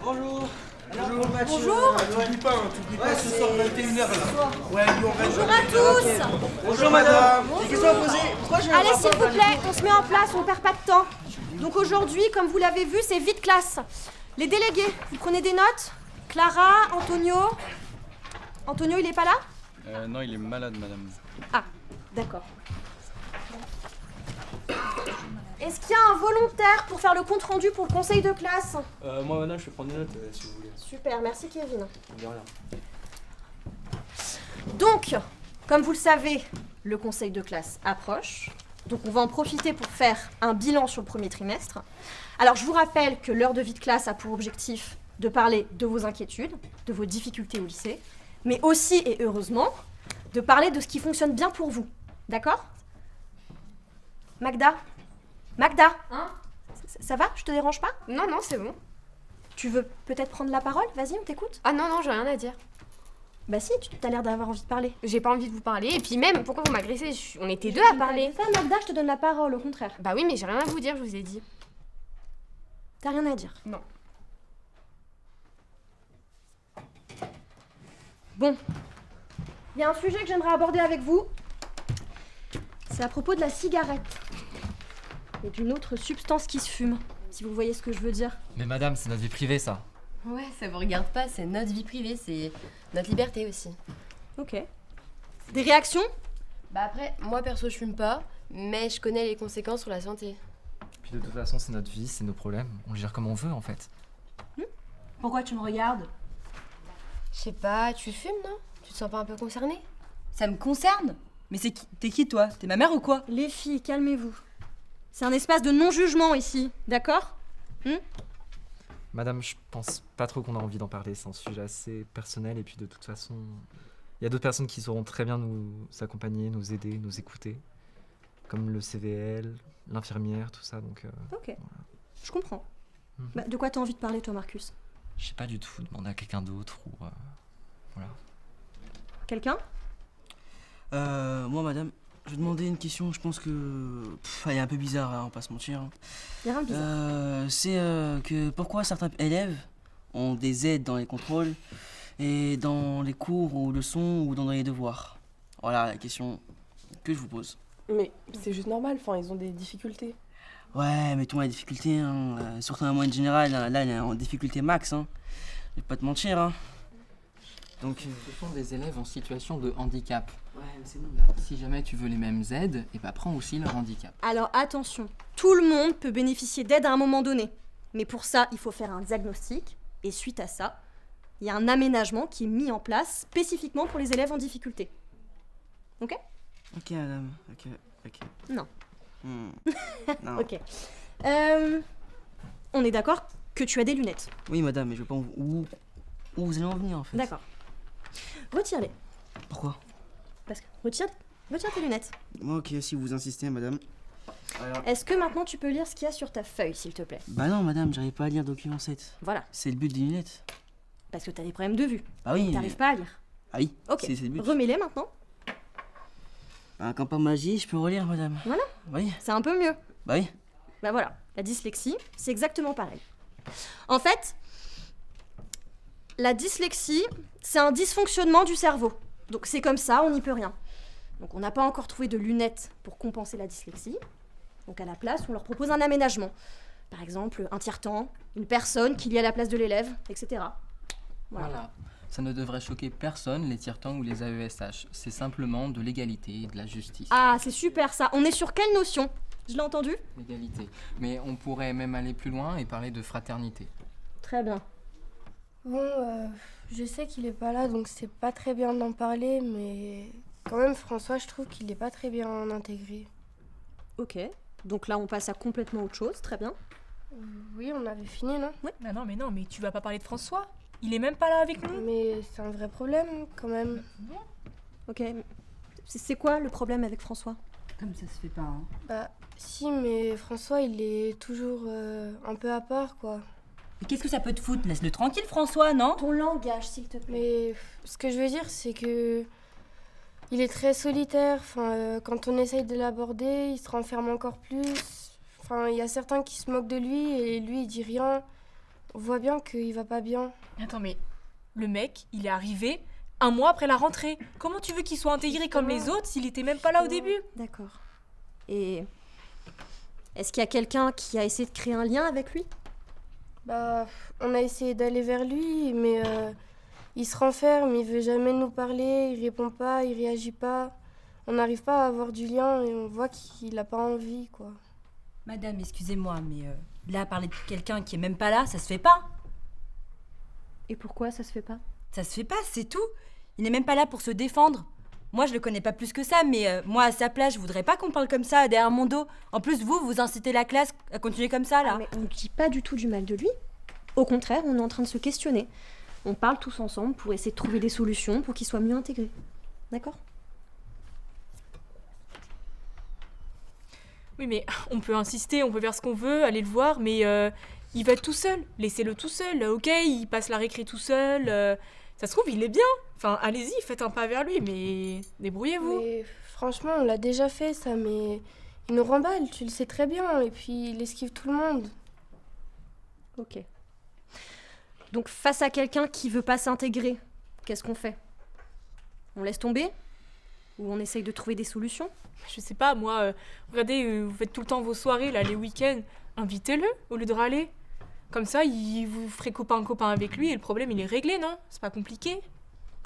Bonjour. Alors pour le match, Bonjour. t'oublies pas, ce soir 21h là. Ouais, Lyon Rennes. Bonjour à tous. Bonjour madame. Des questions à poser. Pourquoi j'ai un Allez, s'il rapport vous plaît, on se met en place, on perd pas de temps. Donc aujourd'hui, comme vous l'avez vu, c'est vide classe. Les délégués, vous prenez des notes? Clara, Antonio. Antonio, il est pas là? Non, il est malade, madame. Ah, d'accord. Est-ce qu'il y a un volontaire pour faire le compte-rendu pour le conseil de classe? Moi, madame, je vais prendre des notes si vous voulez. Super, merci Kevin. De rien. Donc, comme vous le savez, le conseil de classe approche. Donc on va en profiter pour faire un bilan sur le premier trimestre. Alors je vous rappelle que l'heure de vie de classe a pour objectif de parler de vos inquiétudes, de vos difficultés au lycée, mais aussi, et heureusement, de parler de ce qui fonctionne bien pour vous. D'accord? Magda? Magda? Hein? Ça va? Je te dérange pas? Non, non, c'est bon. Tu veux peut-être prendre la parole? Vas-y, on t'écoute. Ah non, non, j'ai rien à dire. Bah si, tu as l'air d'avoir envie de parler. J'ai pas envie de vous parler. Et puis même, pourquoi vous m'agressez? On était deux à parler. Ça, Magda, je te donne la parole, au contraire. Bah oui, mais j'ai rien à vous dire, je vous ai dit. T'as rien à dire? Non. Bon. Il y a un sujet que j'aimerais aborder avec vous. C'est à propos de la cigarette. Et d'une autre substance qui se fume, si vous voyez ce que je veux dire. Mais madame, c'est notre vie privée, ça. Ouais, ça vous regarde pas, c'est notre vie privée, c'est notre liberté aussi. Ok. Des réactions? Bah après, moi perso je fume pas, mais je connais les conséquences sur la santé. Puis de toute façon, c'est notre vie, c'est nos problèmes. On le gère comme on veut, en fait. Pourquoi tu me regardes? Je sais pas, tu fumes non? Tu te sens pas un peu concernée? Ça me concerne? Mais c'est qui? T'es qui toi? T'es ma mère ou quoi? Les filles, calmez-vous. C'est un espace de non-jugement ici, d'accord? Madame, je pense pas trop qu'on a envie d'en parler. C'est un sujet assez personnel. Et puis de toute façon, il y a d'autres personnes qui sauront très bien nous accompagner, nous aider, nous écouter. Comme le CVL, l'infirmière, tout ça. Donc, Ok, je comprends. Mhm. Bah, de quoi t'as envie de parler, toi, Marcus? je sais pas du tout. Demander à quelqu'un d'autre ou... voilà. Quelqu'un? Moi madame, je vais demander une question, je pense que... elle est un peu bizarre, hein, on va pas se mentir. Hein. Y'a rien de bizarre. C'est que pourquoi certains élèves ont des aides dans les contrôles et dans les cours ou leçons ou dans les devoirs. Voilà la question que je vous pose. Mais c'est juste normal, enfin, ils ont des difficultés. Ouais, mais tout le monde a des difficultés, hein. Surtout en moyenne générale, là il est en difficulté max. Hein. Je vais pas te mentir. Hein. Donc, Ce sont des élèves en situation de handicap. ouais, mais c'est bon. Si jamais tu veux les mêmes aides, et bah prends aussi leur handicap. Alors attention, tout le monde peut bénéficier d'aide à un moment donné. Mais pour ça, il faut faire un diagnostic. Et suite à ça, il y a un aménagement qui est mis en place spécifiquement pour les élèves en difficulté. Ok? Ok madame, ok. Non. Non. Ok. On est d'accord que tu as des lunettes. Oui madame, mais je veux pas où vous allez en venir en fait. D'accord. Retire-les. Pourquoi? Parce que retire tes lunettes. Ok, si vous insistez madame. Alors... Est-ce que maintenant tu peux lire ce qu'il y a sur ta feuille, s'il te plaît? Bah non madame, j'arrive pas à lire document 7. Voilà. C'est le but des lunettes. Parce que t'as des problèmes de vue. Ah oui. T'arrives pas à lire. Ah oui, Ok. c'est le but. Remets-les maintenant. Bah, quand pas magie, je peux relire madame. Voilà. Oui, C'est un peu mieux. bah oui. Bah voilà, la dyslexie, c'est exactement pareil. En fait, la dyslexie, c'est un dysfonctionnement du cerveau. Donc c'est comme ça, on n'y peut rien. Donc on n'a pas encore trouvé de lunettes pour compenser la dyslexie. Donc à la place, on leur propose un aménagement. Par exemple, un tiers-temps, une personne qui lit à la place de l'élève, etc. Voilà. Ça ne devrait choquer personne, les tiers-temps ou les AESH. C'est simplement de l'égalité et de la justice. Ah, c'est super ça. On est sur quelle notion? Je l'ai entendu? L'égalité. Mais on pourrait même aller plus loin et parler de fraternité. Très bien. Bon, je sais qu'il est pas là, donc c'est pas très bien d'en parler, mais quand même, François, je trouve qu'il est pas très bien intégré. Ok. Donc là, on passe à complètement autre chose. Très bien. Oui, on avait fini, non? Non, mais tu vas pas parler de François? Il est même pas là avec nous? Mais c'est un vrai problème, quand même. Ok. C'est quoi le problème avec François? Comme ça se fait pas, hein. Bah, si, mais François, il est toujours un peu à part, quoi. Mais qu'est-ce que ça peut te foutre? Laisse-le tranquille, François, non? Ton langage, s'il te plaît. Mais ce que je veux dire, c'est que il est très solitaire. Enfin, quand on essaye de l'aborder, il se renferme encore plus. Enfin, il y a certains qui se moquent de lui et lui, il dit rien. on voit bien qu'il va pas bien. Attends, mais le mec, il est arrivé 1 mois après la rentrée. Comment tu veux qu'il soit intégré comme les autres s'il était même pas là au début? D'accord. Et est-ce qu'il y a quelqu'un qui a essayé de créer un lien avec lui? Bah, on a essayé d'aller vers lui, mais il se renferme, il veut jamais nous parler, il répond pas, il réagit pas. On n'arrive pas à avoir du lien et on voit qu'il a pas envie, quoi. Madame, excusez-moi, mais là, parler de quelqu'un qui est même pas là, ça se fait pas. Et pourquoi ça se fait pas? Ça se fait pas, c'est tout. Il n'est même pas là pour se défendre. Moi, je le connais pas plus que ça, mais moi, à sa place, je voudrais pas qu'on parle comme ça derrière mon dos. En plus, vous incitez la classe à continuer comme ça, là. Ah, mais on ne dit pas du tout du mal de lui. Au contraire, on est en train de se questionner. On parle tous ensemble pour essayer de trouver des solutions pour qu'il soit mieux intégré. D'accord? Oui, mais on peut insister, on peut faire ce qu'on veut, aller le voir, mais il va être tout seul. Laissez-le tout seul. Ok, il passe la récré tout seul. Ça se trouve, il est bien. Enfin, allez-y, faites un pas vers lui, mais débrouillez-vous. Mais franchement, on l'a déjà fait, ça, mais il nous remballe, tu le sais très bien, et puis il esquive tout le monde. Ok. Donc face à quelqu'un qui veut pas s'intégrer, qu'est-ce qu'on fait? On laisse tomber? Ou on essaye de trouver des solutions? Je sais pas, moi, regardez, vous faites tout le temps vos soirées, là, les week-ends. Invitez-le au lieu de râler. Comme ça, vous ferez copain avec lui et le problème, il est réglé, non? C'est pas compliqué.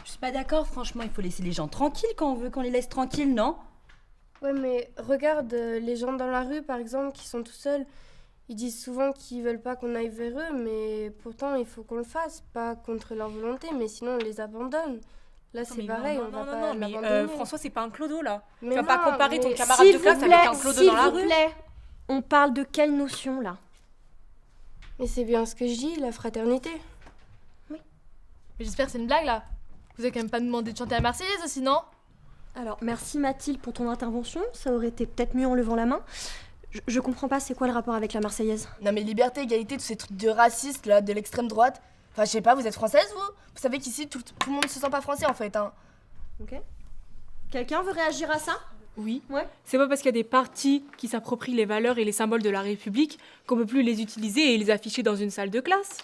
Je suis pas d'accord, franchement, il faut laisser les gens tranquilles quand on veut qu'on les laisse tranquilles, non? Ouais, mais regarde, les gens dans la rue, par exemple, qui sont tout seuls, ils disent souvent qu'ils veulent pas qu'on aille vers eux, mais pourtant, il faut qu'on le fasse, pas contre leur volonté, mais sinon, on les abandonne. Là, c'est pareil, on va pas mais l'abandonner. François, c'est pas un clodo, là. Mais Tu vas pas non, comparer ton mais camarade de classe avec un clodo dans la rue. S'il vous plaît, on parle de quelle notion, là? Mais c'est bien ce que je dis, la fraternité. Mais j'espère que c'est une blague là. Vous avez quand même pas demandé de chanter la Marseillaise aussi, non? Alors, merci Mathilde pour ton intervention. Ça aurait été peut-être mieux en levant la main. Je comprends pas, c'est quoi le rapport avec la Marseillaise? Non mais liberté, égalité, tous ces trucs de racistes là, de l'extrême droite. Enfin, je sais pas, vous êtes française vous? Vous savez qu'ici tout le monde se sent pas français en fait, hein. Ok. Quelqu'un veut réagir à ça? Oui. Ouais. C'est pas parce qu'il y a des partis qui s'approprient les valeurs et les symboles de la République qu'on peut plus les utiliser et les afficher dans une salle de classe.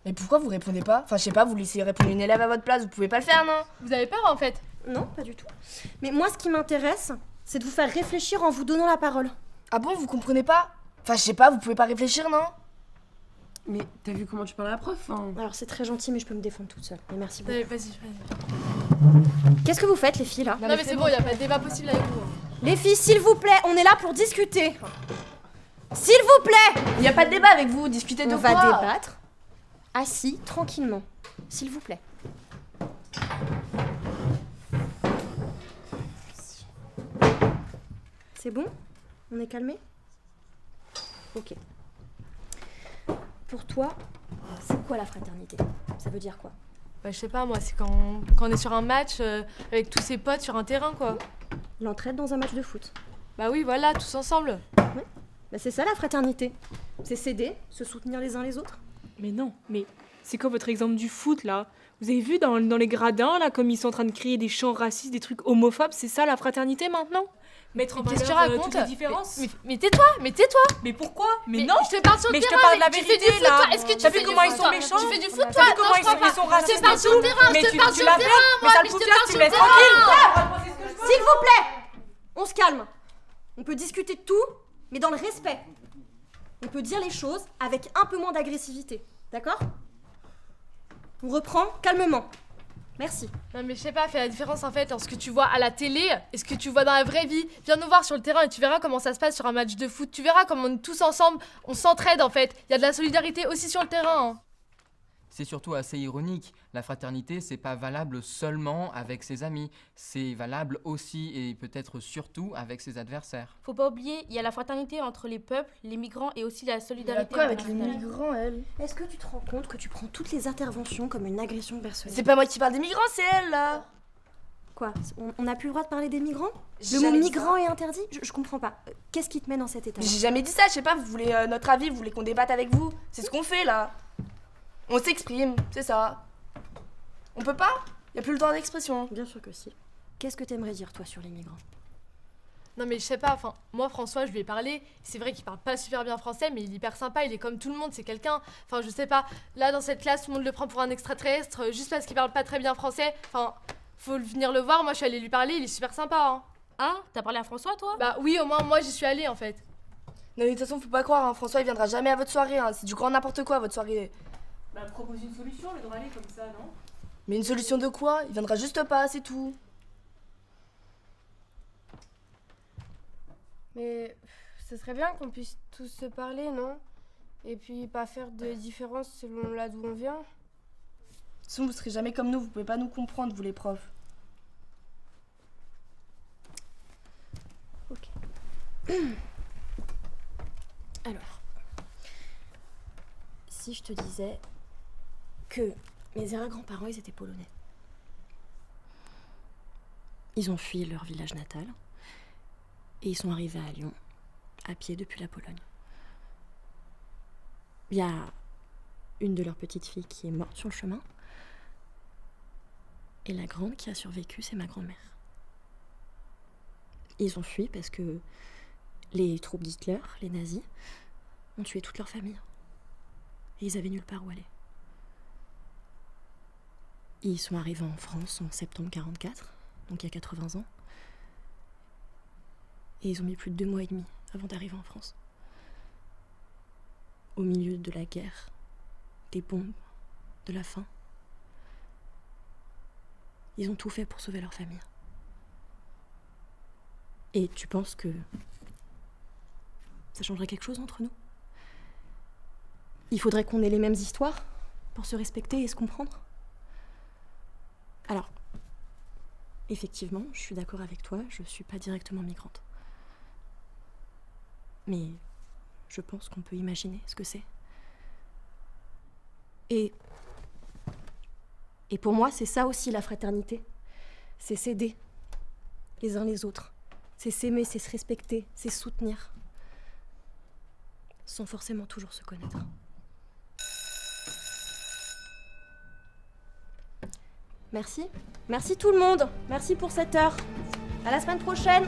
Mais pourquoi vous répondez pas? Enfin, je sais pas, vous laissez répondre une élève à votre place, vous pouvez pas le faire, non? Vous avez peur en fait? Non, pas du tout. Mais moi, ce qui m'intéresse, c'est de vous faire réfléchir en vous donnant la parole. Ah bon, vous comprenez pas? Enfin, je sais pas, vous pouvez pas réfléchir, non? Mais t'as vu comment tu parles à la prof, hein? Alors, c'est très gentil, mais je peux me défendre toute seule. Mais merci beaucoup. Allez, vas-y. Qu'est-ce que vous faites, les filles, là? Non mais c'est bon, y a pas de débat possible avec vous. Les filles, s'il vous plaît, on est là pour discuter. S'il vous plaît! Y a pas de débat avec vous, discutez de On quoi? va débattre. Assis, tranquillement. S'il vous plaît. C'est bon? On est calmé? Ok. Pour toi, c'est quoi la fraternité? Ça veut dire quoi? Bah je sais pas moi, c'est quand on est sur un match avec tous ses potes sur un terrain quoi. L'entraide dans un match de foot. Bah oui, voilà, tous ensemble. Ouais. Bah c'est ça la fraternité. C'est s'aider, se soutenir les uns les autres. Mais non, mais c'est quoi votre exemple du foot là? Vous avez vu dans les gradins là, comme ils sont en train de crier des chants racistes, des trucs homophobes, c'est ça la fraternité maintenant? Mettre en Qu'est-ce que tu valeur racontes? toutes les différences? Mais tais-toi, mais tais-toi. Mais pourquoi? Mais non. Je te parle sur le mais je te terrain. parle de la Tu fais vérité du foot, là. toi. Est-ce que tu T'as fais vu du comment ils foot, sont toi? méchants? Tu fais du foot, T'as toi? vu comment Non, je crois ils sont pas. racistes Je te parle sur le terrain, mais je te parle tu sur la le plains, terrain, mais moi, ça mais le je te poufias, parle tu sur me le laisses terrain. tranquille. S'il vous plaît! On se calme. On peut discuter de tout, mais dans le respect. On peut dire les choses avec un peu moins d'agressivité. D'accord? On reprend calmement. Merci. Non mais je sais pas, fais la différence en fait entre ce que tu vois à la télé et ce que tu vois dans la vraie vie. Viens nous voir sur le terrain et tu verras comment ça se passe sur un match de foot. Tu verras comment on est tous ensemble, on s'entraide en fait. Il y a de la solidarité aussi sur le terrain. Hein. C'est surtout assez ironique. La fraternité, c'est pas valable seulement avec ses amis. C'est valable aussi et peut-être surtout avec ses adversaires. Faut pas oublier, il y a la fraternité entre les peuples, les migrants et aussi la solidarité. Quoi avec les migrants, elle? Est-ce que tu te rends compte que tu prends toutes les interventions comme une agression personnelle? C'est pas moi qui parle des migrants, c'est elle là. Quoi? On n'a plus le droit de parler des migrants? J'ai Le mot jamais dit migrant est interdit? Je comprends pas. Qu'est-ce qui te met dans cet état? J'ai jamais dit ça, je sais pas, vous voulez notre avis, vous voulez qu'on débatte avec vous. C'est ce qu'on fait là. On s'exprime, c'est ça. On peut pas? Y a plus le droit d'expression. Bien sûr que si. Qu'est-ce que t'aimerais dire toi sur les migrants? Non mais je sais pas, enfin, moi François, je lui ai parlé, c'est vrai qu'il parle pas super bien français, mais il est hyper sympa, il est comme tout le monde, c'est quelqu'un, enfin je sais pas, là dans cette classe, tout le monde le prend pour un extraterrestre, juste parce qu'il parle pas très bien français, enfin, faut venir le voir, moi je suis allée lui parler, il est super sympa, hein. Hein? T'as parlé à François, toi? Bah oui, au moins moi j'y suis allée en fait. Non, mais de toute façon, faut pas croire, hein, François il viendra jamais à votre soirée, hein. C'est du grand n'importe quoi votre soirée. Bah, propose une solution, le aller comme ça, non? Mais une solution de quoi? Il viendra juste pas, c'est tout. Mais ce serait bien qu'on puisse tous se parler, non? Et puis pas faire de différence selon là d'où on vient. De toute façon, vous serez jamais comme nous, vous pouvez pas nous comprendre, vous les profs. Ok. Alors, si je te disais que mes arrière-grands-parents, ils étaient polonais. Ils ont fui leur village natal et ils sont arrivés à Lyon, à pied depuis la Pologne. Il y a une de leurs petites filles qui est morte sur le chemin et la grande qui a survécu, c'est ma grand-mère. Ils ont fui parce que les troupes d'Hitler, les nazis, ont tué toute leur famille. Et ils avaient nulle part où aller. Ils sont arrivés en France en septembre 1944, donc il y a 80 ans. Et ils ont mis plus de 2 mois et demi avant d'arriver en France. Au milieu de la guerre, des bombes, de la faim. Ils ont tout fait pour sauver leur famille. Et tu penses que ça changerait quelque chose entre nous? Il faudrait qu'on ait les mêmes histoires pour se respecter et se comprendre? Alors, effectivement, je suis d'accord avec toi, je suis pas directement migrante. Mais je pense qu'on peut imaginer ce que c'est. Et pour moi, c'est ça aussi la fraternité. C'est s'aider les uns les autres. C'est s'aimer, c'est se respecter, c'est se soutenir. Sans forcément toujours se connaître. Merci. Merci tout le monde. Merci pour cette heure. À la semaine prochaine.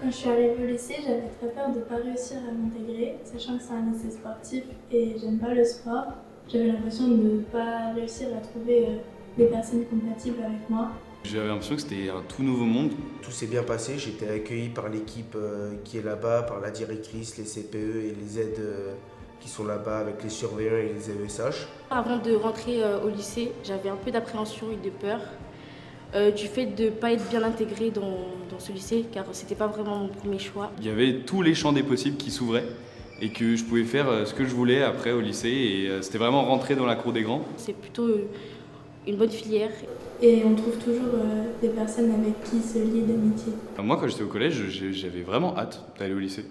Quand je suis arrivée au lycée, j'avais très peur de ne pas réussir à m'intégrer, sachant que c'est un lycée sportif et j'aime pas le sport. J'avais l'impression de ne pas réussir à trouver des personnes compatibles avec moi. J'avais l'impression que c'était un tout nouveau monde. Tout s'est bien passé, j'ai été accueilli par l'équipe qui est là-bas, par la directrice, les CPE et les aides qui sont là-bas avec les surveillants et les AESH. Avant de rentrer au lycée, j'avais un peu d'appréhension et de peur du fait de ne pas être bien intégrée dans ce lycée, car c'était pas vraiment mon premier choix. Il y avait tous les champs des possibles qui s'ouvraient et que je pouvais faire ce que je voulais après au lycée et c'était vraiment rentrer dans la cour des grands. C'est plutôt une bonne filière. Et on trouve toujours des personnes avec qui se lier d'amitié. Moi, quand j'étais au collège, j'avais vraiment hâte d'aller au lycée.